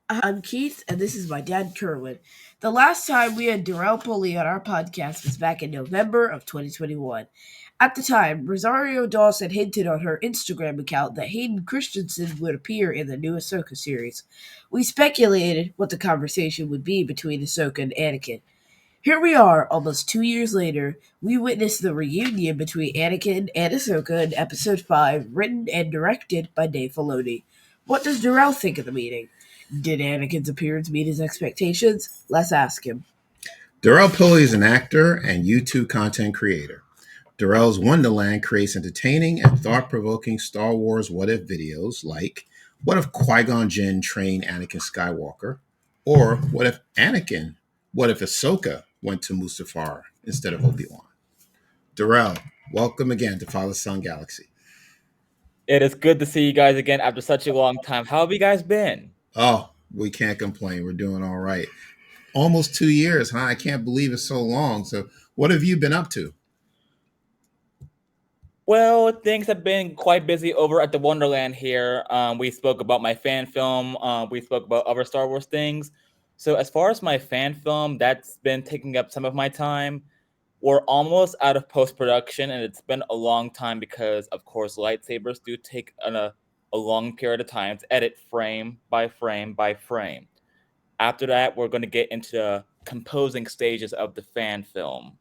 I'm Keith, and this is my dad, Kerwin. The last time we had Darrel Pullie on our podcast was back in November of 2021. At the time, Rosario Dawson hinted on her Instagram account that Hayden Christensen would appear in the new Ahsoka series. We speculated what the conversation would be between Ahsoka and Anakin. Here we are, almost 2 years later. We witnessed the reunion between Anakin and Ahsoka in Episode 5, written and directed by Dave Filoni. What does Darrell think of the meeting? Did Anakin's appearance meet his expectations? Let's ask him. Darrel Pullie is an actor and YouTube content creator. Darrel's Wonderland creates entertaining and thought-provoking Star Wars what-if videos like what if Qui-Gon Jinn trained Anakin Skywalker? Or what if Ahsoka went to Mustafar instead of Obi-Wan? Darrel, welcome again to Father.Son.Galaxy. It is good to see you guys again after such a long time. How have you guys been? Oh, we can't complain. We're doing all right. Almost 2 years, huh? I can't believe it's so long. So what have you been up to? Well, things have been quite busy over at the Wonderland here. We spoke about my fan film. We spoke about other Star Wars things. So as far as my fan film, that's been taking up some of my time. We're almost out of post-production, and it's been a long time because, of course, lightsabers do take a long period of time to edit frame by frame by frame. After that, we're going to get into the composing stages of the fan film.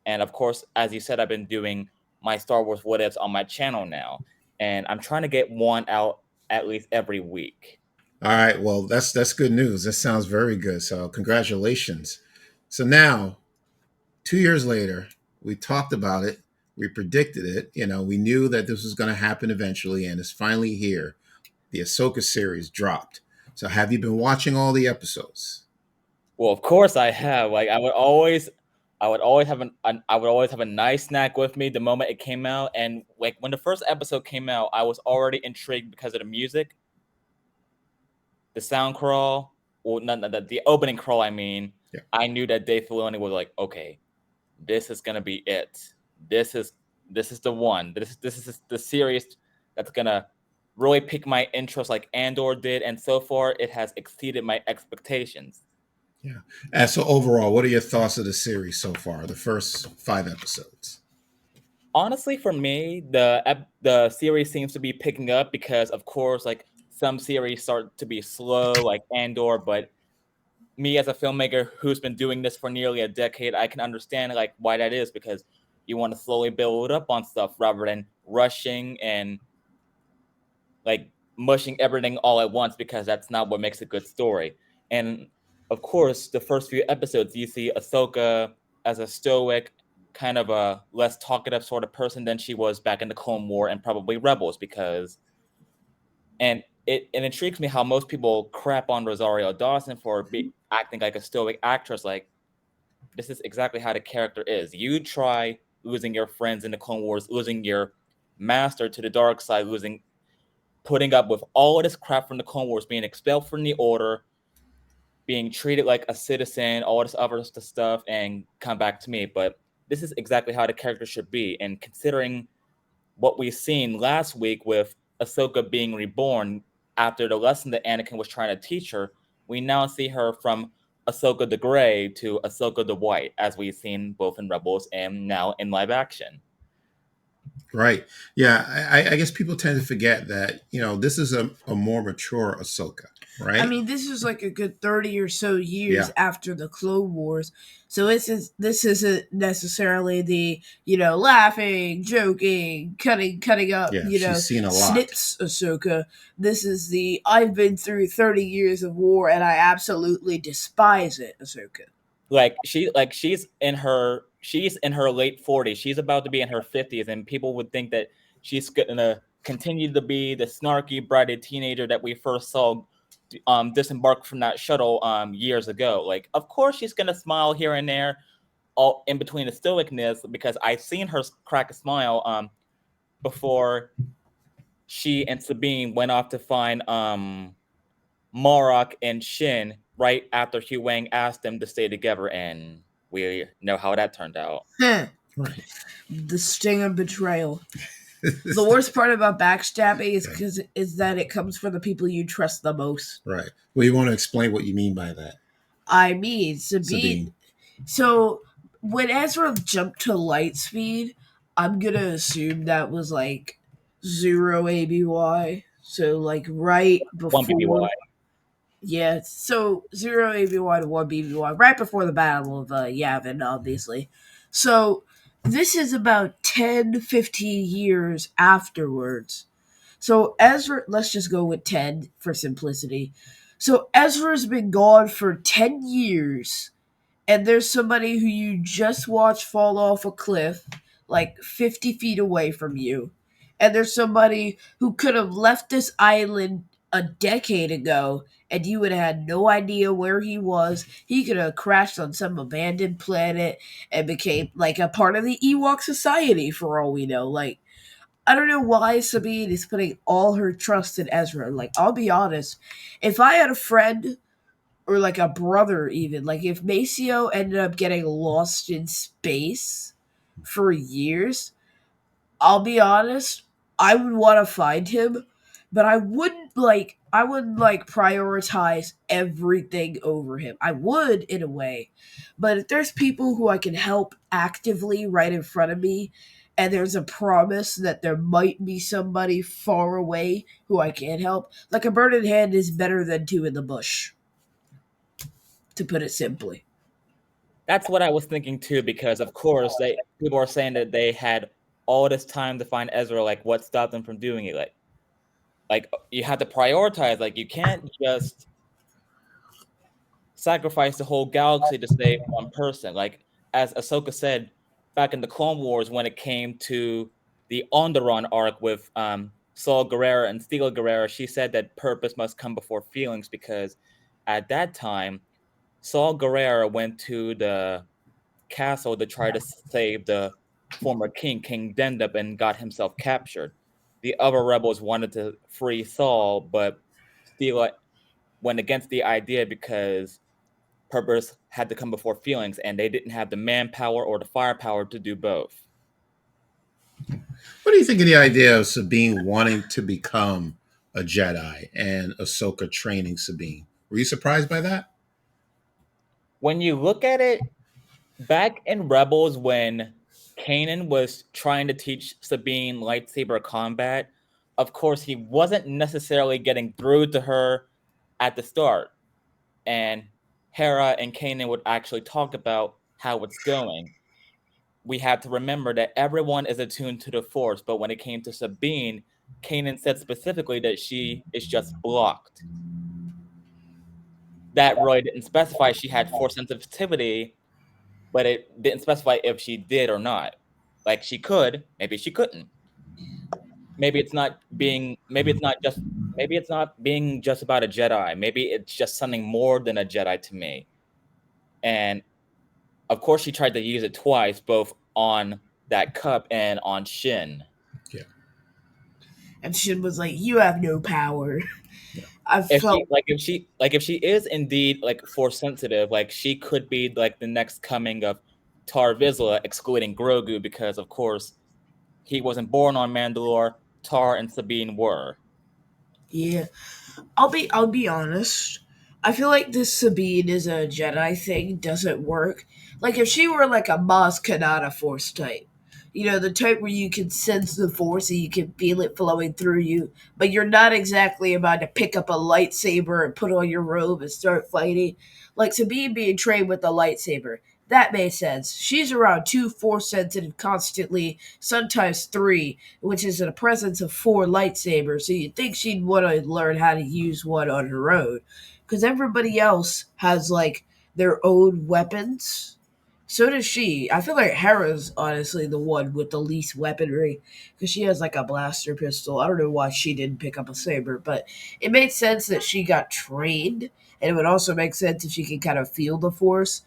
And of course, as you said, I've been doing my Star Wars what ifs on my channel now. And I'm trying to get one out at least every week. All right, well, that's good news. That sounds very good. So congratulations. So now, 2 years later, we talked about it. We predicted it. We knew that this was going to happen eventually, and it's finally here. The Ahsoka series dropped. So have you been watching all the episodes? Well, of course I have. Like I would always have a nice snack with me the moment it came out. And like when the first episode came out, I was already intrigued because of the music, the sound crawl, well, not the opening crawl. I mean, Yeah. I knew that Dave Filoni was like, okay, this is gonna be it. This is the one. This is the series that's gonna really pique my interest, like Andor did, and so far it has exceeded my expectations. Yeah. And so overall, what are your thoughts of the series so far? The first 5 episodes. Honestly, for me, the series seems to be picking up because, of course, like some series start to be slow, like Andor. But me as a filmmaker who's been doing this for nearly a decade, I can understand like why that is, because you want to slowly build up on stuff rather than rushing and like mushing everything all at once, because that's not what makes a good story. And of course, the first few episodes, you see Ahsoka as a stoic, kind of a less talkative sort of person than she was back in the Clone War and probably Rebels, because and it intrigues me how most people crap on Rosario Dawson for acting like a stoic actress. Like, this is exactly how the character is. You try losing your friends in the Clone Wars, losing your master to the dark side, putting up with all of this crap from the Clone Wars, being expelled from the Order, being treated like a citizen, all this other stuff, and come back to me. But this is exactly how the character should be. And considering what we've seen last week with Ahsoka being reborn after the lesson that Anakin was trying to teach her, we now see her from Ahsoka the Grey to Ahsoka the White, as we've seen both in Rebels and now in live action. Right. Yeah. I guess people tend to forget that, this is a more mature Ahsoka, right? I mean, this is like a good 30 or so years after the Clone Wars. So this isn't necessarily the, laughing, joking, cutting up, she's seen a lot. snips Ahsoka. This is the I've been through 30 years of war and I absolutely despise it, Ahsoka. She's in her late 40s. She's about to be in her 50s, and people would think that she's gonna continue to be the snarky, bratty teenager that we first saw disembark from that shuttle years ago. Like, of course she's gonna smile here and there, all in between the stoicness, because I've seen her crack a smile before she and Sabine went off to find Marok and Shin right after Hugh Wang asked them to stay together, and we know how that turned out. Right. The sting of betrayal. The worst part about backstabbing is that it comes from the people you trust the most. Right. Well, you want to explain what you mean by that, I mean, Sabine. Sabine? So when Ezra jumped to light speed, I'm gonna assume that was like 0 ABY. So like right One BBY. before, yeah. So 0 ABY to 1 BBY, right before the Battle of Yavin, obviously. So this is about 10, 15 years afterwards. So Ezra, let's just go with 10 for simplicity. So Ezra's been gone for 10 years, and there's somebody who you just watched fall off a cliff like 50 feet away from you. And there's somebody who could have left this island a decade ago and you would have had no idea where he was. He could have crashed on some abandoned planet and became like a part of the Ewok society for all we know. Like, I don't know why Sabine is putting all her trust in Ezra. Like, I'll be honest, if I had a friend or like a brother, even like if Maceo ended up getting lost in space for years, I'll be honest, I would want to find him, but I wouldn't like prioritize everything over him. I would in a way. But if there's people who I can help actively right in front of me and there's a promise that there might be somebody far away who I can help, like a bird in hand is better than two in the bush, to put it simply. That's what I was thinking too, because of course people are saying that they had all this time to find Ezra. Like, what stopped them from doing it? Like you have to prioritize. Like, you can't just sacrifice the whole galaxy to save one person. Like, as Ahsoka said back in the Clone Wars, when it came to the On the Run arc with Saul Guerrero and Steele Guerrero, she said that purpose must come before feelings, because at that time, Saul Guerrero went to the castle to try to save the former king, King Dendep, and got himself captured. The other rebels wanted to free Saul, but Steele went against the idea because purpose had to come before feelings, and they didn't have the manpower or the firepower to do both. What do you think of the idea of Sabine wanting to become a Jedi and Ahsoka training Sabine? Were you surprised by that? When you look at it, back in Rebels, when Kanan was trying to teach Sabine lightsaber combat, of course, he wasn't necessarily getting through to her at the start. And Hera and Kanan would actually talk about how it's going. We have to remember that everyone is attuned to the Force, but when it came to Sabine, Kanan said specifically that she is just blocked. That really didn't specify she had Force sensitivity, but it didn't specify if she did or not. Like, she could, maybe she couldn't. Maybe it's not being just about a Jedi. Maybe it's just something more than a Jedi to me. And of course, she tried to use it twice, both on that cup and on Shin. Yeah. And Shin was like, "You have no power." Yeah. I felt If she is indeed like Force sensitive, like, she could be like the next coming of Tar Vizsla, excluding Grogu, because of course he wasn't born on Mandalore. Tar and Sabine were. yeah. I'll be honest. I feel like this Sabine is a Jedi thing doesn't work. Like if she were like a Maz Kanata Force type, the type where you can sense the Force and you can feel it flowing through you, but you're not exactly about to pick up a lightsaber and put on your robe and start fighting. Like Sabine being trained with a lightsaber, that makes sense. She's around two Force sensitive constantly, sometimes three, which is in the presence of four lightsabers. So you'd think she'd want to learn how to use one on her own, because everybody else has like their own weapons. So does she. I feel like Hera's honestly the one with the least weaponry because she has like a blaster pistol. I don't know why she didn't pick up a saber, but it made sense that she got trained, and it would also make sense if she could kind of feel the force.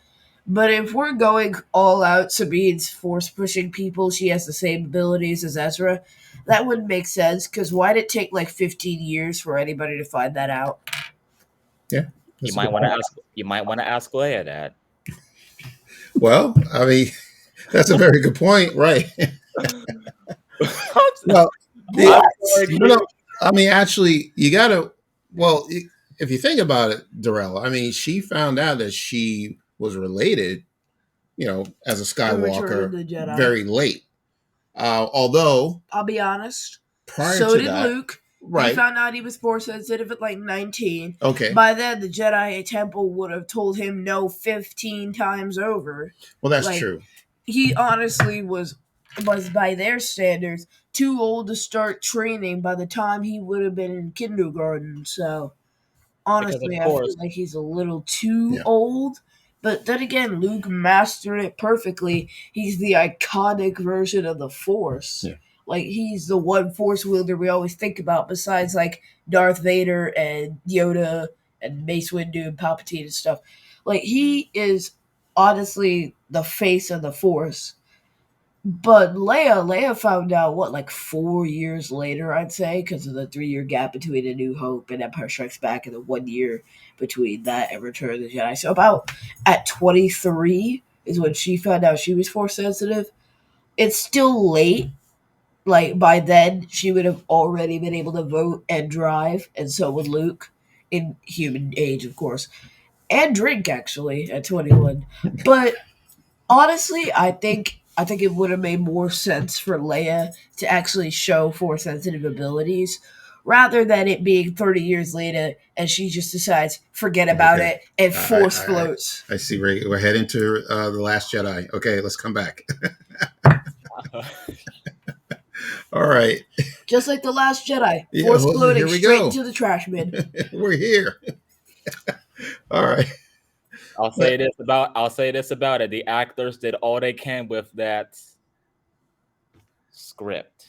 But if we're going all out, Sabine's force pushing people, she has the same abilities as Ezra. That wouldn't make sense because why did it take like 15 years for anybody to find that out? Yeah. You That's a might good want to point. ask. You might want to ask Leia that. Well, I mean, that's a very good point, right? Well, The, I'm What? sorry, no, no. dude. I mean, actually, you gotta. Well, if you think about it, Darrell, I mean, she found out that she was related, as a In Return of Skywalker, the Jedi. very late. Although I'll be honest. prior So to did that, Luke. He right? found out he was force sensitive at like 19. Okay. By then, the Jedi Temple would have told him no 15 times over. Well, that's Like, true. he honestly was by their standards too old to start training by the time he would have been in kindergarten. So Because of honestly, I feel course, like he's a little too Yeah. old. But then again, Luke mastered it perfectly. He's the iconic version of the Force. Yeah. Like, he's the one Force wielder we always think about, besides like Darth Vader and Yoda and Mace Windu and Palpatine and stuff. Like, he is honestly the face of the Force. But Leia found out what, like 4 years later, I'd say, because of the 3 year gap between A New Hope and Empire Strikes Back, and the 1 year between that and Return of the Jedi. So about at 23 is when she found out she was force sensitive. It's still late. Like, by then, she would have already been able to vote and drive, and so would Luke, in human age, of course, and drink actually at 21. But honestly, I think it would have made more sense for Leia to actually show force sensitive abilities rather than it being 30 years later and she just decides forget about Okay. it and I force I, floats. I see. We're heading to the Last Jedi. Okay, let's come back. All right. Just like the Last Jedi, Yeah. force Well, floating here we straight go. into the trash bin. We're here. All right. But I'll say this about it. The actors did all they can with that script.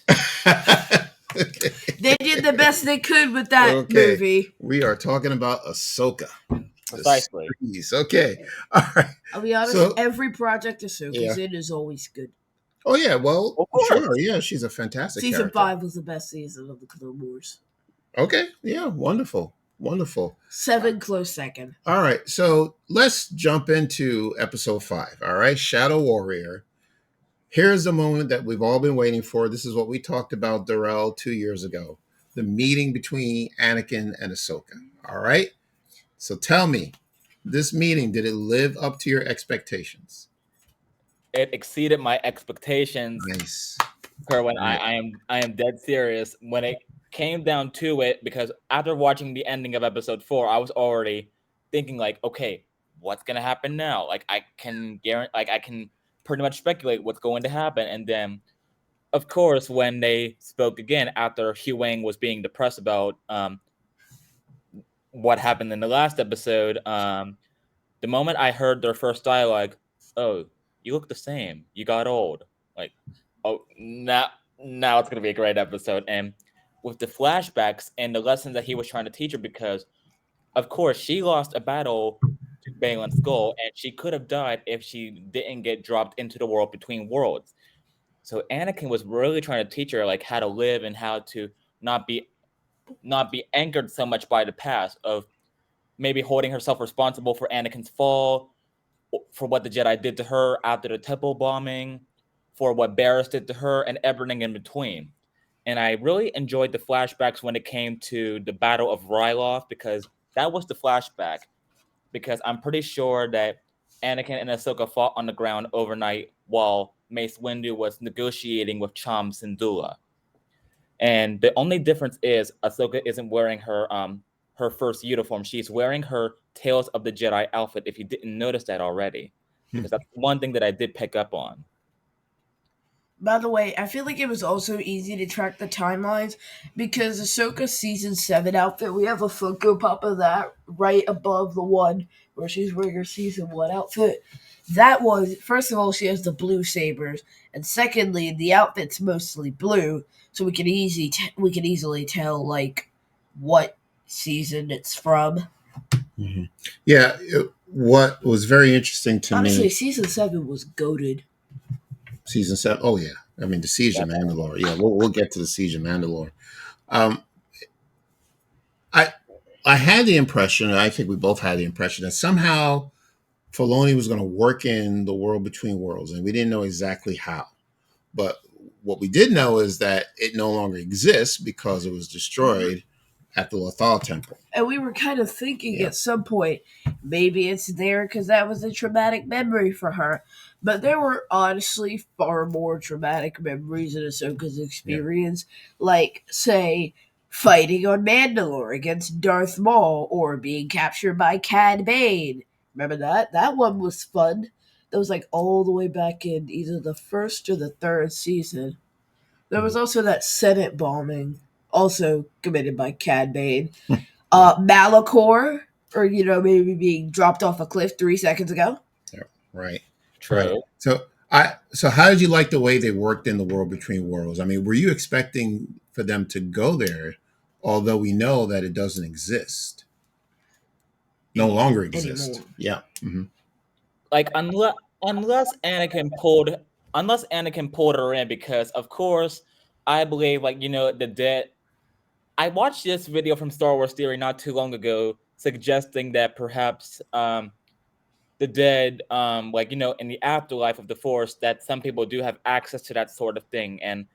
okay. They did the best they could with that Okay. movie. We are talking about Ahsoka. The Precisely. series. Okay. All right. I'll be honest, So every project Ahsoka's yeah. in is always good. Oh yeah. Well, Of sure. course. Yeah, she's a fantastic Season character. 5 was the best season of the Clone Wars. Okay. Yeah. Wonderful. Wonderful. 7 close second. All right. So let's jump into episode 5. All right. Shadow Warrior. Here's the moment that we've all been waiting for. This is what we talked about, Darrell, 2 years ago. The meeting between Anakin and Ahsoka. All right. So tell me, this meeting, did it live up to your expectations? It exceeded my expectations, Nice. Kerwin. All right. I am dead serious. When it came down to it, because after watching the ending of episode 4, I was already thinking like, okay, what's gonna happen now? Like I can guarantee, like I can pretty much speculate what's going to happen. And then, of course, when they spoke again after Hugh Wang was being depressed about what happened in the last episode, the moment I heard their first dialogue, oh, you look the same. You got old. Like, oh, now it's gonna be a great episode. And with the flashbacks and the lessons that he was trying to teach her, because of course she lost a battle to Balin Skull, and she could have died if she didn't get dropped into the world between worlds. So Anakin was really trying to teach her like how to live and how to not be not be anchored so much by the past of maybe holding herself responsible for Anakin's fall, for what the Jedi did to her after the temple bombing, for what Barriss did to her, and everything in between. And I really enjoyed the flashbacks when it came to the Battle of Ryloth, because that was the flashback. Because I'm pretty sure that Anakin and Ahsoka fought on the ground overnight while Mace Windu was negotiating with Cham Syndulla. And the only difference is Ahsoka isn't wearing her first uniform. She's wearing her Tales of the Jedi outfit, if you didn't notice that already. Because that's one thing that I did pick up on. By the way, I feel like it was also easy to track the timelines because Ahsoka's season 7 outfit, we have a Funko Pop of that right above the one where she's wearing her season 1 outfit. That was, first of all, she has the blue sabers, and secondly, the outfit's mostly blue, so we can easily tell like what season it's from. Mhm. Yeah. What was very interesting to Honestly, me, season 7 was goaded. season 7. Oh, yeah. I mean, the Siege of Mandalore. Yeah. We'll get to the Siege of Mandalore. Um, I, I had the impression, and I think we both had the impression, that somehow Filoni was going to work in the world between worlds, and we didn't know exactly how. But what we did know is that it no longer exists because it was destroyed at the Lothal Temple. And we were kind of thinking Yeah. at some point, maybe it's there because that was a traumatic memory for her. But there were honestly far more traumatic memories in Ahsoka's experience, like, say, fighting on Mandalore against Darth Maul or being captured by Cad Bane. Remember that? That one was fun. That was like all the way back in either the first or the third season. There was also that Senate bombing, also committed by Cad Bane. Malachor, or maybe being dropped off a cliff 3 seconds ago. Yeah, right. Right. True. So how did you like the way they worked in the world between worlds? I mean, were you expecting for them to go there, although we know that it doesn't exist, no longer exist? Anymore. Yeah. Like unless Anakin pulled her in, because of course I believe, like, the dead. I watched this video from Star Wars Theory not too long ago suggesting that perhaps the dead, like, in the afterlife of the Force, that some people do have access to that sort of thing, and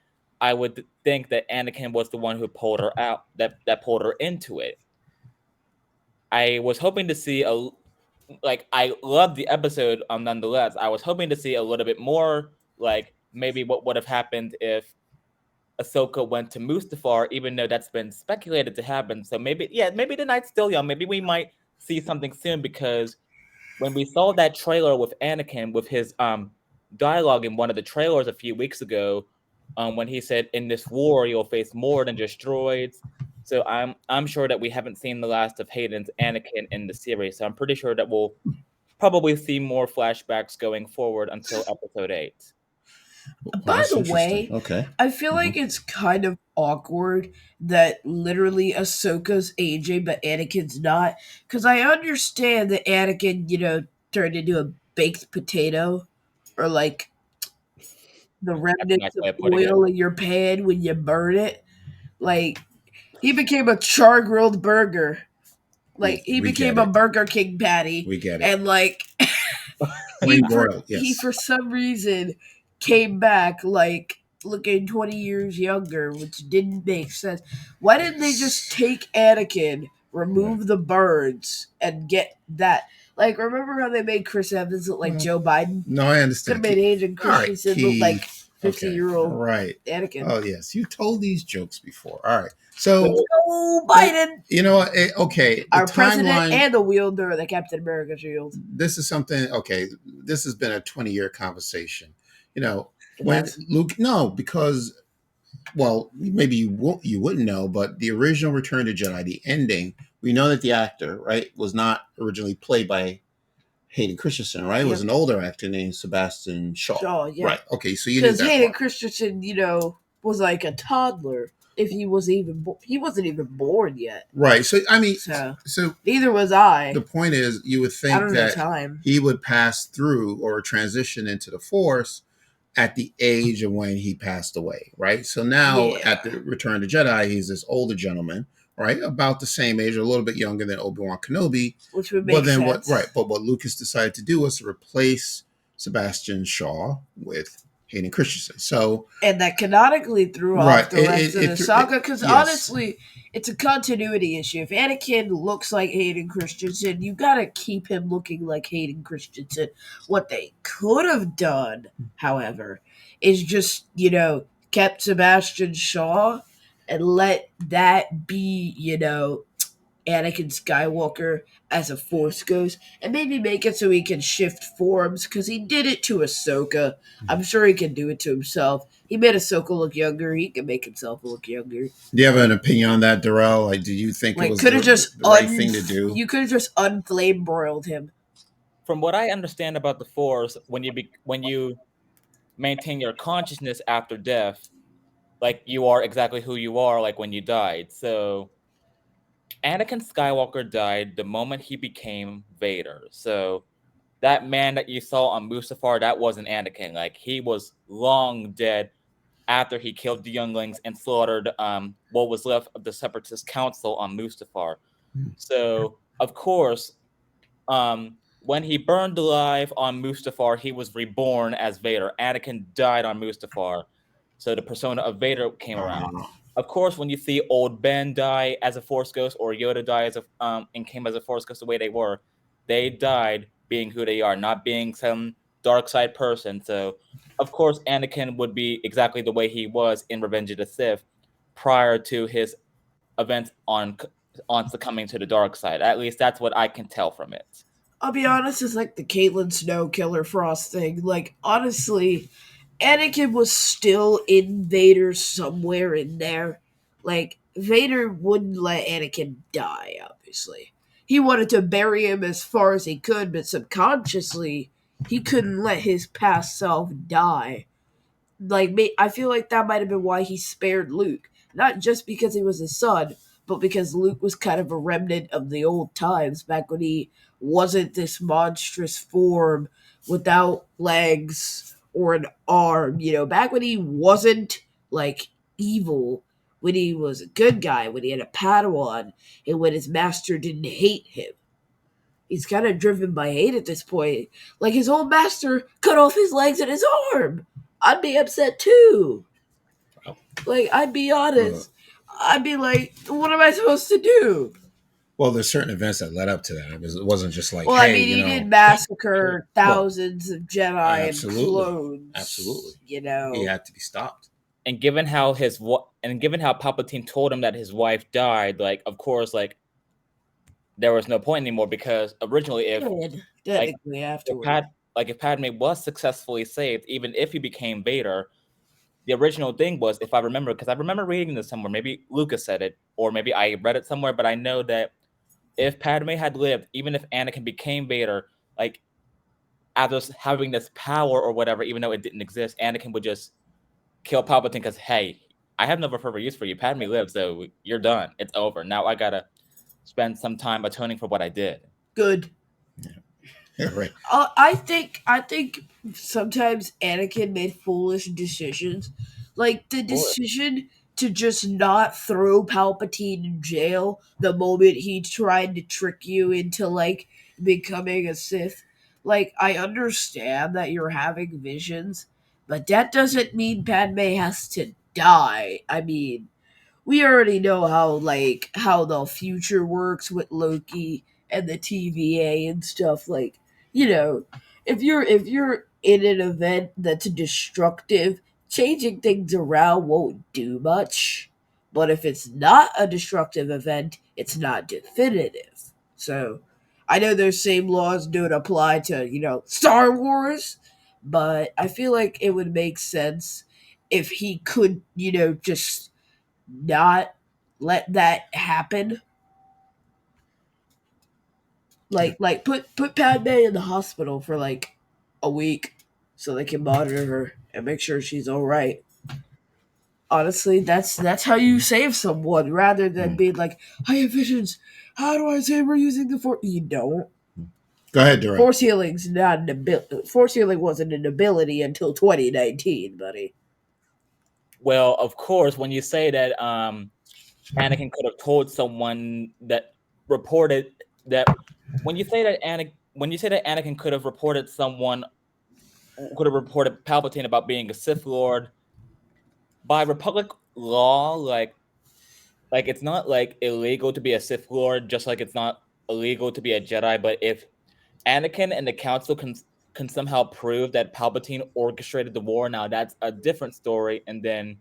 I would think that Anakin was the one who pulled her out, that pulled her into it. I was hoping to see I loved the episode, nonetheless. I was hoping to see a little bit more, like maybe what would have happened if Ahsoka went to Mustafar, even though that's been speculated to happen. So maybe the night's still young. Maybe we might see something soon, because when we saw that trailer with Anakin, with his dialogue in one of the trailers a few weeks ago, when he said, "In this war, you'll face more than just droids." So I'm sure that we haven't seen the last of Hayden's Anakin in the series. So I'm pretty sure that we'll probably see more flashbacks going forward until episode 8. Well, By that's the interesting. way, Okay. I feel like it's kind of awkward that literally Ahsoka's aging, but Anakin's not. Because I understand that Anakin, turned into a baked potato, or like the That's a nice remnants of way of putting it. oil in your pan when you burn it. Like, he became a char grilled burger. Like, he We became get a it. Burger King patty. We get it. And, like, he Plain for broiled. he Yes. for some reason came back like looking 20 years younger, which didn't make sense. Why didn't they just take Anakin, Right. remove the birds, and get that? Like, remember how they made Chris Evans look like Well, Joe Biden? no, I Could have understand. made Hayden All right, Christensen look like Keith. Okay. 50-year-old Right. Anakin. Oh yes, you told these jokes before. All right. So So Oh, Biden! you know what? Okay, the Our president timeline. and the wielder of the Captain America shield. This is something. Okay, this has been a 20-year conversation. It When has. Luke. No, because maybe you wouldn't know, but the original Return to Jedi, the ending, we know that the actor, right, was not originally played by Hayden Christensen, right? It was Yep. an older actor named Sebastian Shaw. Shaw, yeah. Right. Okay, so you knew Because that Hayden part. Christensen, was like a toddler. If he was even, he wasn't even born yet. Right. So I mean, So so neither was I. the point is, you would I think don't know that time. he would pass through or transition into the Force at the age of when he passed away, right? So now Yeah, at the Return to Jedi, he's this older gentleman, right? About the same age, a little bit younger than Obi-Wan Kenobi. which would But make then sense. but what Lucas decided to do was to replace Sebastian Shaw with Hayden Christensen. So And that canonically threw right, off the rest of the saga. Because yes, honestly, it's a continuity issue. If Anakin looks like Hayden Christensen, you gotta keep him looking like Hayden Christensen. What they could have done, however, is just kept Sebastian Shaw and let that be Anakin Skywalker as a Force ghost, and maybe make it so he can shift forms, because he did it to Ahsoka. I'm sure he can do it to himself. He made Ahsoka look younger. He can make himself look younger. Do you have an opinion on that, Darrell? Like, do you think it Like, was could have just the right thing to do? you could have just unflame broiled him. from what I understand about the Force, when you maintain your consciousness after death, like, you are exactly who you are, like when you died. So Anakin Skywalker died the moment he became Vader. So that man that you saw on Mustafar, that wasn't Anakin. Like, he was long dead after he killed the younglings and slaughtered what was left of the Separatist Council on Mustafar. So of course, when he burned alive on Mustafar, he was reborn as Vader. Anakin died on Mustafar. So the persona of Vader came around. Uh, Of course, when you see old Ben die as a Force ghost or Yoda die as a and came as a Force ghost the way they died being who they are, not being some dark side person. So, of course, Anakin would be exactly the way he was in Revenge of the Sith prior to his events on succumbing to the dark side. At least that's what I can tell from it. I'll be honest, it's like the Caitlyn Snow Killer Frost thing. Like, honestly, Anakin was still in Vader somewhere in there. Like, Vader wouldn't let Anakin die, obviously. He wanted to bury him as far as he could, but subconsciously, he couldn't let his past self die. Like, I feel like that might have been why he spared Luke. Not just because he was his son, but because Luke was kind of a remnant of the old times back when he wasn't this monstrous form without legs or an arm. You know, back when he wasn't like evil, when he was a good guy, when he had a Padawan, and when his master didn't hate him. He's kind of driven by hate at this point. Like his old master cut off his legs and his arm. I'd be upset too. Like, I'd be uh, honest. I'd be like, what am I supposed to do? well, there's certain events that led up to that. It wasn't just like, Well, I hey, mean, you he did know, massacre well, thousands of Jedi and absolutely, absolutely, clones, you he know. had to be stopped. And given how Palpatine told him that his wife died, like of course, like there was no point anymore because originally, Good, like technically, if afterward. Pad if Padme was successfully saved, even if he became Vader, the original thing was, if I remember, because I remember reading this somewhere, maybe Lucas said it, or maybe I read it somewhere, but I know that if Padme had lived, even if Anakin became Vader, like after having this power or whatever, even though it didn't exist, Anakin would just kill Palpatine because, hey, I have no further use for you. Padme lives, so you're done. It's over. Now I gotta spend some time atoning for what I did. Good. Yeah, right. I think sometimes Anakin made foolish decisions, like the Cool. decision to just not throw Palpatine in jail the moment he tried to trick you into like becoming a Sith. Like, I understand that you're having visions, but that doesn't mean Padme has to die. I mean, we already know how the future works with Loki and the TVA and stuff. Like, you know, if you're in an event that's destructive, changing things around won't do much. But if it's not a destructive event, it's not definitive. So I know those same laws don't apply to, Star Wars, but I feel like it would make sense if he could, just not let that happen. Yeah. Like put Padme in the hospital for like a week so they can monitor her and make sure she's all right. Honestly, that's how you save someone rather than Mm. being like, I have visions. How do I save her using the force? You don't. Go ahead, Darrell. Force healing's not an ability. Force healing wasn't an ability until 2019, buddy. Well, of course, when you say that Anakin could have told someone that reported that when you say that Anakin could have reported Palpatine about being a Sith Lord by Republic law, like it's not like illegal to be a Sith Lord, just like it's not illegal to be a Jedi. But if Anakin and the Council can somehow prove that Palpatine orchestrated the war, now that's a different story. And then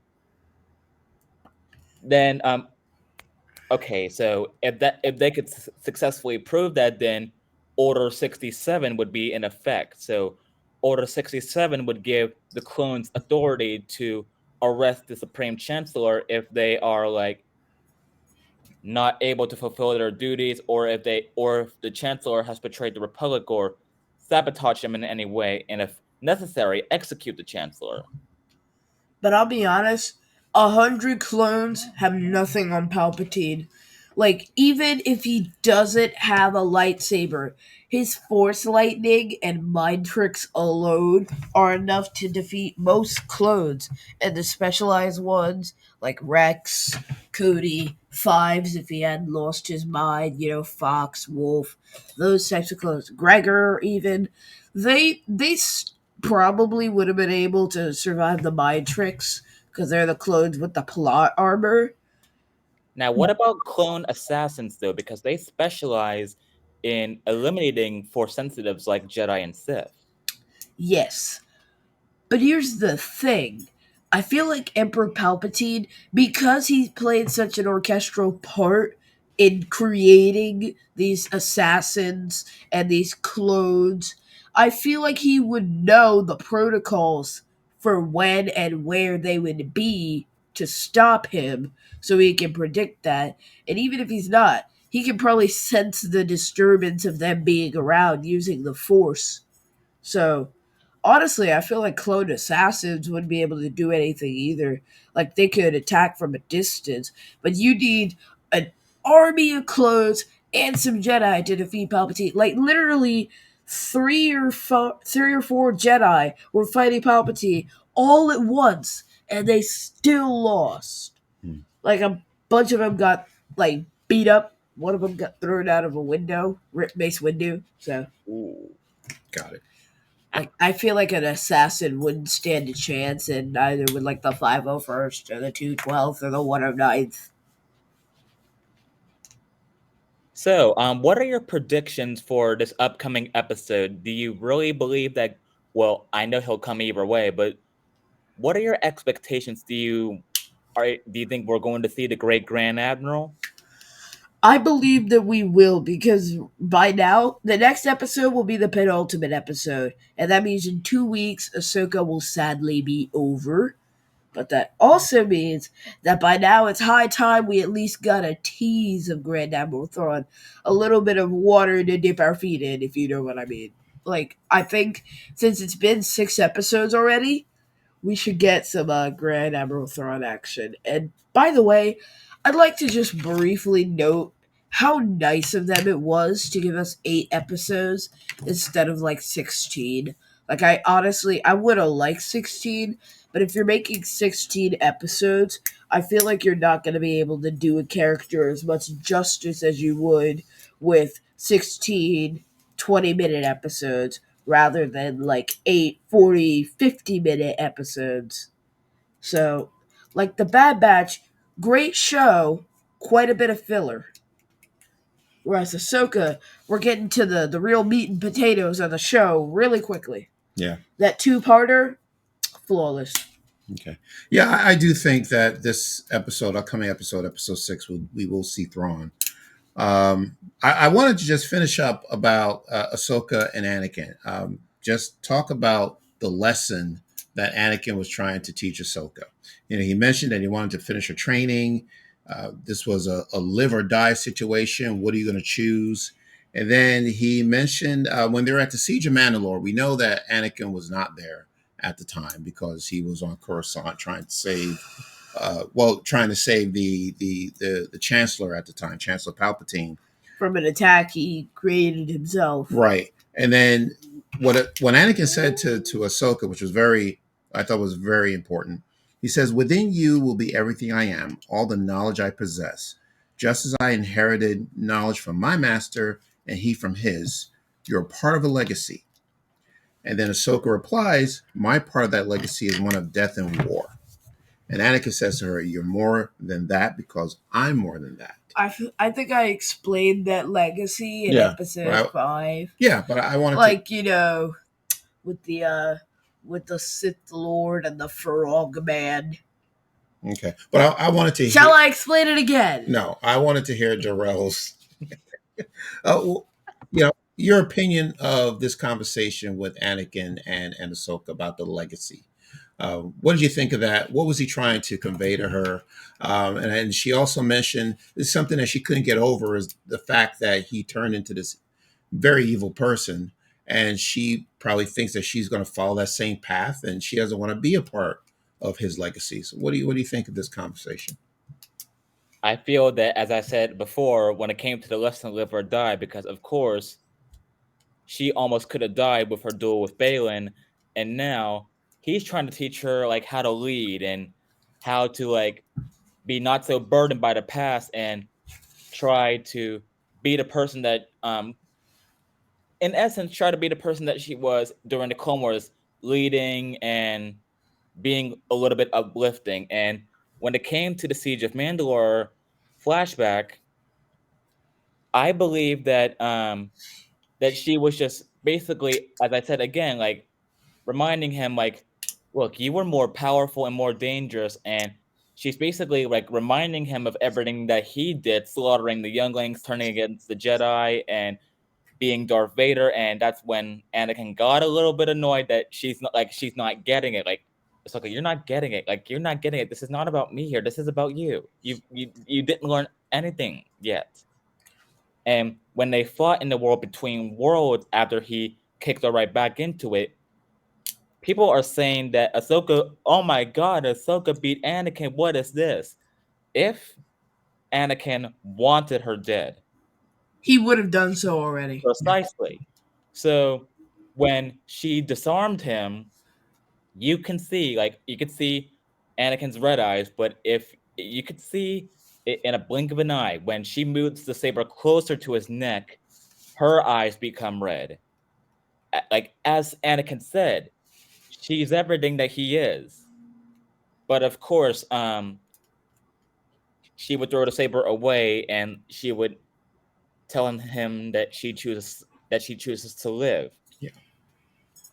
okay, so if they could successfully prove that, then Order 67 would be in effect. So Order 67 would give the clones authority to arrest the Supreme Chancellor if they are like not able to fulfill their duties, or if the Chancellor has betrayed the Republic or sabotaged them in any way, and if necessary, execute the Chancellor. But I'll be honest, 100 clones have nothing on Palpatine. Like, even if he doesn't have a lightsaber, his force lightning and mind tricks alone are enough to defeat most clones. And the specialized ones, like Rex, Cody, Fives, if he hadn't lost his mind, Fox, Wolf, those types of clones, Gregor, even, they probably would have been able to survive the mind tricks because they're the clones with the plot armor. Now, what about clone assassins though? Because they specialize in eliminating force sensitives like Jedi and Sith. Yes. But here's the thing. I feel like Emperor Palpatine, because he played such an orchestral part in creating these assassins and these clones, I feel like he would know the protocols for when and where they would be to stop him so he can predict that. And even if he's not, he can probably sense the disturbance of them being around using the Force. So honestly, I feel like clone assassins wouldn't be able to do anything either. Like they could attack from a distance, but you need an army of clones and some Jedi to defeat Palpatine. Like literally, three or four Jedi were fighting Palpatine all at once, and they still lost. Hmm. Like a bunch of them got like beat up. One of them got thrown out of a window, ripped Mace window. So Ooh. Got it. like I feel like an assassin wouldn't stand a chance, and neither would like the 501st or the 212th or the 109th. So, what are your predictions for this upcoming episode? Do you really believe that? Well, I know he'll come either way, but what are your expectations? Do you think we're going to see the Great Grand Admiral? I believe that we will because by now the next episode will be the penultimate episode, and that means in 2 weeks Ahsoka will sadly be over. But that also means that by now it's high time we at least got a tease of Grand Admiral Thrawn, a little bit of water to dip our feet in, if you know what I mean. Like I think since it's been 6 episodes already, we should get some Grand Admiral Thrawn action. And by the way, I'd like to just briefly note how nice of them it was to give us 8 episodes instead of like 16. Like I honestly, I would have liked 16, but if you're making 16 episodes, I feel like you're not going to be able to do a character as much justice as you would with 16 20-minute episodes rather than like 8, 40, 50-minute episodes. So, like The Bad Batch, great show, quite a bit of filler. Whereas Ahsoka, we're getting to the real meat and potatoes of the show really quickly. Yeah. That two-parter, flawless. Okay. Yeah, I do think that this episode, upcoming episode, episode 6, we will see Thrawn. I wanted to just finish up about Ahsoka and Anakin. Just talk about the lesson that Anakin was trying to teach Ahsoka. You know, he mentioned that he wanted to finish her training. This was a live or die situation. What are you going to choose? And then he mentioned when they were at the Siege of Mandalore, we know that Anakin was not there at the time because he was on Coruscant trying to save trying to save the chancellor at the time, Chancellor Palpatine, From an attack he created himself. right? And then what Anakin said to Ahsoka, which was I thought was very important. He says, "Within you will be everything I am, all the knowledge I possess, just as I inherited knowledge from my master and he from his. You're a part of a legacy." And then Ahsoka replies, "My part of that legacy is one of death and war." And Anakin says to her, "You're more than that because I'm more than that." I think I explained that legacy in Yeah. episode Well, 5. Yeah, but I wanted Like, you know, with the Sith Lord and the Frog Man. to. Okay, but I wanted to. Shall I explain it again? No, I wanted to hear Darrell's. Well, your opinion of this conversation with Anakin and Ahsoka about the legacy. What did you think of that? What was he trying to convey to her? And she also mentioned this is something that she couldn't get over is the fact that he turned into this very evil person, and she probably thinks that she's going to follow that same path, and she doesn't want to be a part of his legacy. So, what do you think of this conversation? I feel that, as I said before, when it came to the lesson live or die, because of course she almost could have died with her duel with Balin, and now he's trying to teach her like how to lead and how to like be not so burdened by the past and try to be the person that in essence try to be the person that she was during the Clone Wars, leading and being a little bit uplifting. And when it came to the Siege of Mandalore flashback, I believe that that she was just basically, as I said again, like reminding him, like, look, you were more powerful and more dangerous, and she's basically like reminding him of everything that he did, slaughtering the younglings, turning against the Jedi, and being Darth Vader. And that's when Anakin got a little bit annoyed that she's not getting it. Like, it's like, you're not getting it. Like, you're not getting it. This is not about me here. This is about you. You didn't learn anything yet. And when they fought in the World Between Worlds after he kicked her right back into it, people are saying that Ahsoka, oh my god, Ahsoka beat Anakin. What is this? If Anakin wanted her dead, He would have done so already. precisely. So when she disarmed him, you can see, like, you could see Anakin's red eyes, but if you could see it in a blink of an eye, when she moves the saber closer to his neck, her eyes become red. Like, as Anakin said, she's everything that he is. But of course, she would throw the saber away, and she would tell him that she chooses to live. Yeah.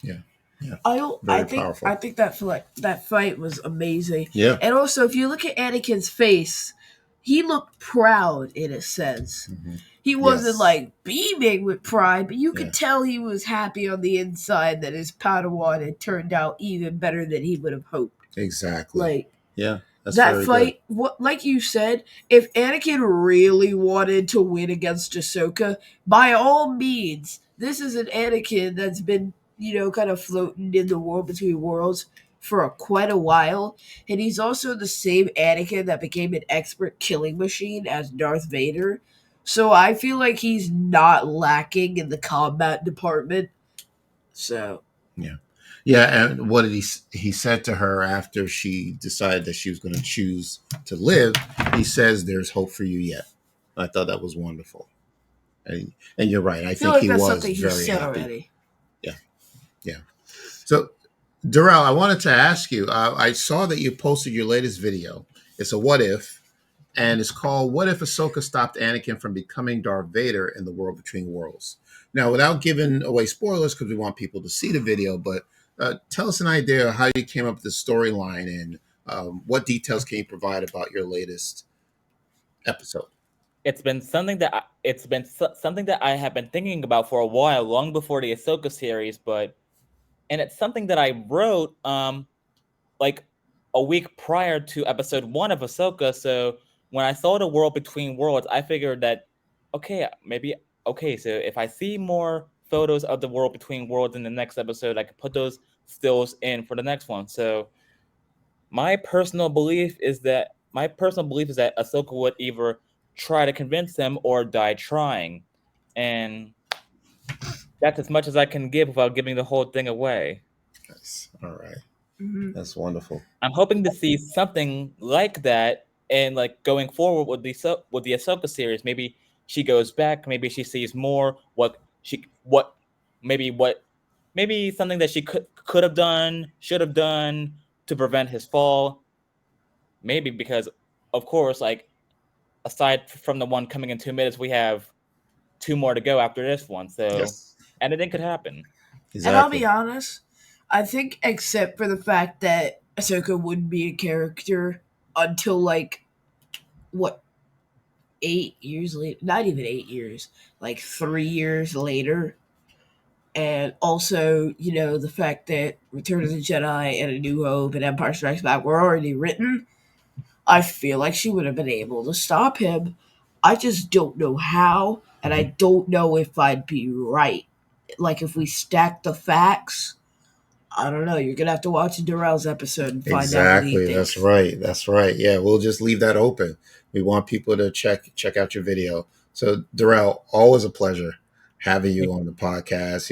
Yeah. Yeah. I Very think powerful. that fight was amazing. Yeah. And also, if you look at Anakin's face, he looked proud in a sense. Mm-hmm. He wasn't Yes. like beaming with pride, but you Yeah. could tell he was happy on the inside that his Padawan had turned out even better than he would have hoped. Exactly. Like, yeah. That's that very fight, what, like you said, if Anakin really wanted to win against Ahsoka, by all means, this is an Anakin that's been, kind of floating in the World Between Worlds for quite a while, and he's also the same Anakin that became an expert killing machine as Darth Vader. So I feel like he's not lacking in the combat department. So good. Yeah. Yeah, and what did he said to her after she decided that she was going to choose to live? He says, "There's hope for you yet." I thought that was wonderful, and you're right. I I feel think like he that's was something he very said happy. already. Yeah, yeah. So, Darrell, I wanted to ask you. I saw that you posted your latest video. It's a what if, and it's called "What if Ahsoka stopped Anakin from becoming Darth Vader in the World Between Worlds?" Now, without giving away spoilers, because we want people to see the video, but tell us an idea of how you came up with the storyline and what details can you provide about your latest episode? It's been something that something that I have been thinking about for a while, long before the Ahsoka series, and it's something that I wrote like a week prior to episode 1 of Ahsoka. So when I saw the World Between Worlds, I figured that so if I see more photos of the World Between Worlds in the next episode, I could put those stills in for the next one. So my personal belief is that Ahsoka would either try to convince him or die trying, and that's as much as I can give without giving the whole thing away. Nice. All right. Mm-hmm. That's wonderful. I'm hoping to see something like that, and like going forward with the Ahsoka series. Maybe she goes back. Maybe she sees more. Maybe what maybe something that she could have done, should have done to prevent his fall. Maybe because, of course, like aside from the one coming in 2 minutes, we have two more to go after this one. So Yes. anything could happen. And I'll be Exactly. honest, I think except for the fact that Ahsoka wouldn't be a character until like what 8 years later, not even 8 years, like 3 years later. And also, the fact that Return of the Jedi and A New Hope and Empire Strikes Back were already written, I feel like she would have been able to stop him. I just don't know how, and I don't know if I'd be right. Like, if we stack the facts, I don't know. You're gonna have to watch Darrell's episode and find out what he Exactly. That's thinks. right. That's right. Yeah, we'll just leave that open. We want people to check out your video. So, Darrell, always a pleasure having you on the podcast.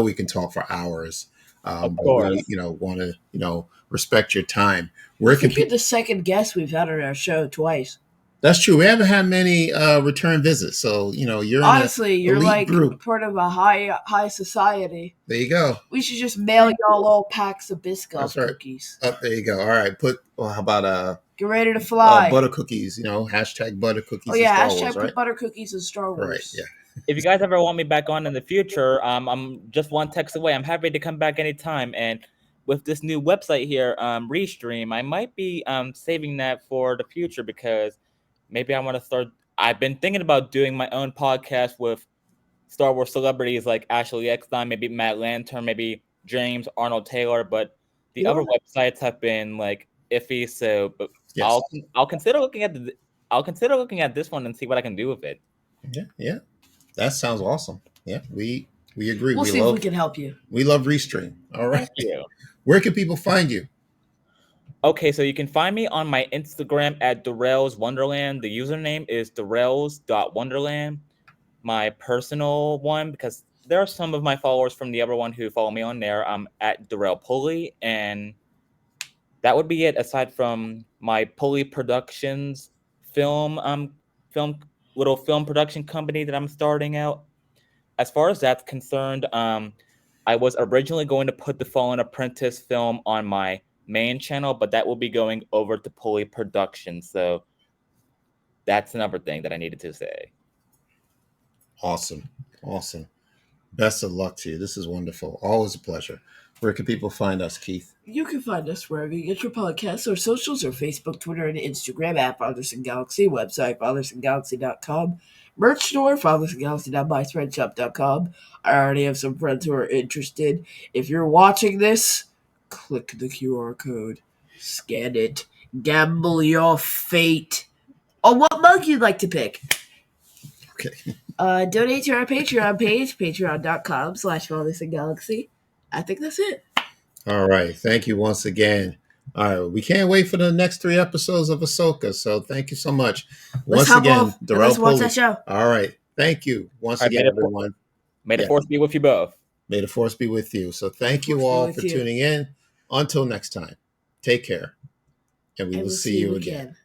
We can talk for hours, Of but we, course. want to, respect your time. I Where can think you're people? the second guest we've had on our show twice. That's true. We haven't had many return visits, so you're in an Honestly, you're elite like group. part of a high society. There you go. We should just mail y'all all packs of That's Biscoff right. cookies. Up there you go. All right. How about Get ready to fly. butter cookies? Hashtag butter cookies Oh in yeah, Star hashtag Wars, put right? butter cookies in Star Wars. Right. Yeah. If you guys ever want me back on in the future, I'm just one text away. I'm happy to come back anytime. And with this new website here, Restream, I might be saving that for the future because maybe I want to start. I've been thinking about doing my own podcast with Star Wars celebrities like Ashley Eckstein, maybe Matt Lantern, maybe James Arnold Taylor, but the other websites have been like iffy. So, but Yes. I'll consider looking at this one and see what I can do with it. Yeah. Yeah. That sounds awesome. Yeah. We agree. We'll see if we can help you. We love Restream. All right. Thank you. Where can people find you? Okay, so you can find me on my Instagram at Darrel's Wonderland. The username is Darrel's.Wonderland. My personal one, because there are some of my followers from the other one who follow me on there. I'm at Darrel Pullie, and that would be it. Aside from my Pullie Productions film little film production company that I'm starting out. As far as that's concerned, I was originally going to put the Fallen Apprentice film on my main channel, but that will be going over to Pulley Productions. So that's another thing that I needed to say. Awesome. Awesome. Best of luck to you. This is wonderful. Always a pleasure. Where can people find us, Keith? You can find us wherever you get your podcasts or socials or Facebook, Twitter, and Instagram at Father.Son.Galaxy, website Father.Son.Galaxy.com, merch store Father.Son.Galaxy.myspreadshop.com. I already have some friends who are interested. If you're watching this, click the QR code, scan it, gamble your fate on what mug you'd like to pick. Okay. Donate to our Patreon page, patreon.com/Father.Son.Galaxy. I think that's it. All right. Thank you once again. All right. We can't wait for the next 3 episodes of Ahsoka. So thank you so much. Let's Once again, off, let's watch that show. All right. Thank you once again, everyone. May the force be with you both. May the force be with you. So thank you all for tuning in. Until next time, take care. And we will see you again.